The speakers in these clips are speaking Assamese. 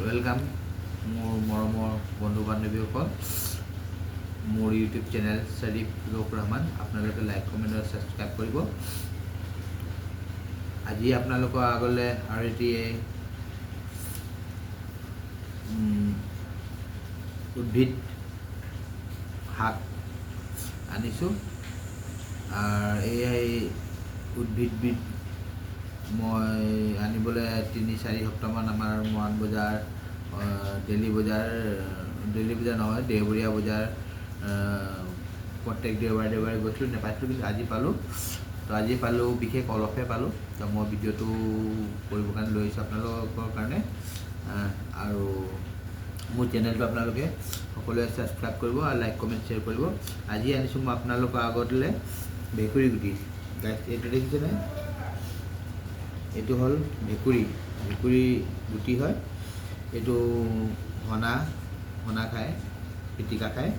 ওয়েলকাম মোৰ মৰমৰ বন্ধু বান্ধৱীসকল মোৰ ইউটিউব চেনেল শৰীফ লোক ৰহমান আপোনালোকে লাইক কমেণ্ট আৰু সাবস্ক্ৰাইব কৰিব। আজি আপোনালোকৰ আগলৈ আৰু এটি উদ্ভিদ শাক আনিছোঁ। এই উদ্ভিদবিধ মই আনিবলৈ 3-4 সপ্তাহমান আমাৰ মৰাণ বজাৰ ডেইলি বজাৰ নহয় দেওবৰীয়া বজাৰ প্ৰত্যেক দেওবাৰে গৈছিলোঁ, নাপাইছিলোঁ, কিন্তু আজি পালোঁ। তো আজি পালোঁ, বিশেষ অলপহে পালোঁ। তো মই ভিডিঅ'টো কৰিবৰ কাৰণে লৈ আহিছোঁ আপোনালোকৰ কাৰণে। আৰু মোৰ চেনেলটো আপোনালোকে সকলোৱে ছাবস্ক্ৰাইব কৰিব আৰু লাইক কমেণ্ট শ্বেয়াৰ কৰিব। আজি আনিছোঁ মই আপোনালোকৰ আগতলৈ ভেকুৰী গুটি। এইটো দেখিছেনে? এইটো হ'ল ভেকুৰী গুটি হয়। এইটো হনা খায়, পিটিকা খায়।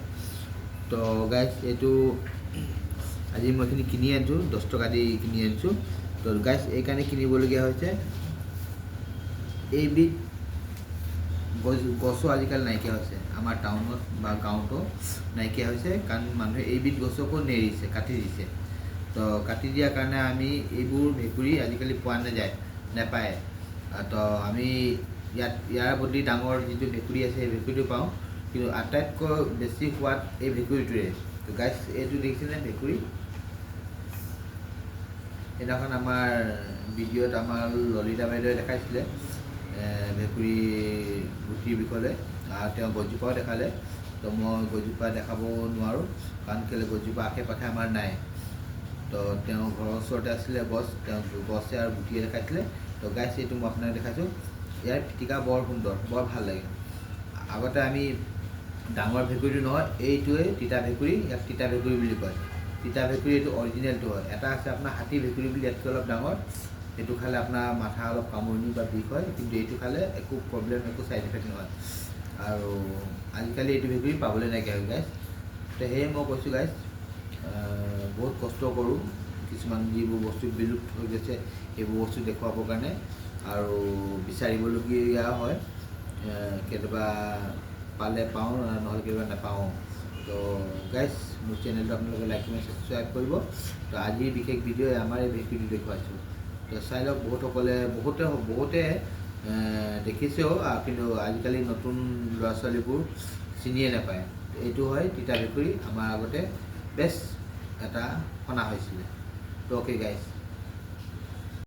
তো গাইছ এইটো আজি মই এইখিনি কিনি আনিছোঁ, 10 টকা দি কিনি আনিছোঁ। তো গাইছ এইকাৰণে কিনিবলগীয়া হৈছে, এইবিধ গছো আজিকালি নাইকিয়া হৈছে। আমাৰ টাউনত বা গাঁৱতো নাইকিয়া হৈছে, কাৰণ মানুহে এইবিধ গছকো নেৰিছে, কাটি দিছে। তো কাটি দিয়াৰ কাৰণে আমি এইবোৰ ভেকুৰী আজিকালি পোৱা নাপায়। তো আমি ইয়াৰ বদলি ডাঙৰ যিটো ভেকুৰী আছে সেই ভেকুৰীটো পাওঁ, কিন্তু আটাইতকৈ বেছি সোৱাদ এই ভেকুৰীটোৱে। তো গাইছ এইটো দেখিছেনে ভেকুৰী? সেইদিনাখন আমাৰ ভিডিঅ'ত আমাৰ ললিতা বাইদেৱে দেখাইছিলে ভেকুৰী গুটিৰ বিষয়ে, তেওঁ গছজোপাও দেখালে। তো মই গছজোপা দেখাব নোৱাৰোঁ, কাৰণ কেলৈ গছজোপা আশে পাশে আমাৰ নাই। তো তেওঁ ঘৰৰ ওচৰতে আছিলে গছ, তেওঁ গছে আৰু গুটিয়ে দেখাইছিলে। তো গাইছ এইটো মই আপোনাক দেখাইছোঁ। ইয়াৰ পিটিকা বৰ সুন্দৰ, বৰ ভাল লাগে। আগতে আমি ডাঙৰ ভেকুৰীটো নহয়, এইটোৱে তিতা ভেকুৰী, ইয়াক তিতা ভেকুৰী বুলি কয়। তিতা ভেকুৰী এইটো অৰিজিনেলটো হয়। এটা আছে আপোনাৰ হাতী ভেকুৰী বুলি, ইয়াতকৈ অলপ ডাঙৰ। সেইটো খালে আপোনাৰ মাথা অলপ কামুৰণি বা বিষ হয়, কিন্তু এইটো খালে একো প্ৰব্লেম, একো ছাইড ইফেক্ট নহয়। আৰু আজিকালি এইটো ভেকুৰী পাবলৈ নাইকিয়া হৈ গাইছ। তো সেয়ে মই কৈছোঁ গাইছ, বহুত কষ্ট কৰোঁ কিছুমান যিবোৰ বস্তু বিলুপ্ত হৈ গৈছে সেইবোৰ বস্তু দেখুৱাবৰ কাৰণে, আৰু বিচাৰিবলগীয়া হয়। কেতিয়াবা পালে পাওঁ, নহ'লে কেতিয়াবা নাপাওঁ। তো গাইছ মোৰ চেনেলটো আপোনালোকে লাইক কমেণ্ট ছাবস্ক্ৰাইব কৰিব। তো আজিৰ বিশেষ ভিডিঅ' আমাৰ এই ভেকুৰীটো দেখুৱাইছোঁ। তো চাই লওক। বহুতে দেখিছেও, কিন্তু আজিকালি নতুন ল'ৰা ছোৱালীবোৰ চিনিয়ে নাপায়। এইটো হয় তিতা ভেকুৰী, আমাৰ আগতে বেষ্ট এটা সনা হৈছিলে। তো অ'কে গাইছ।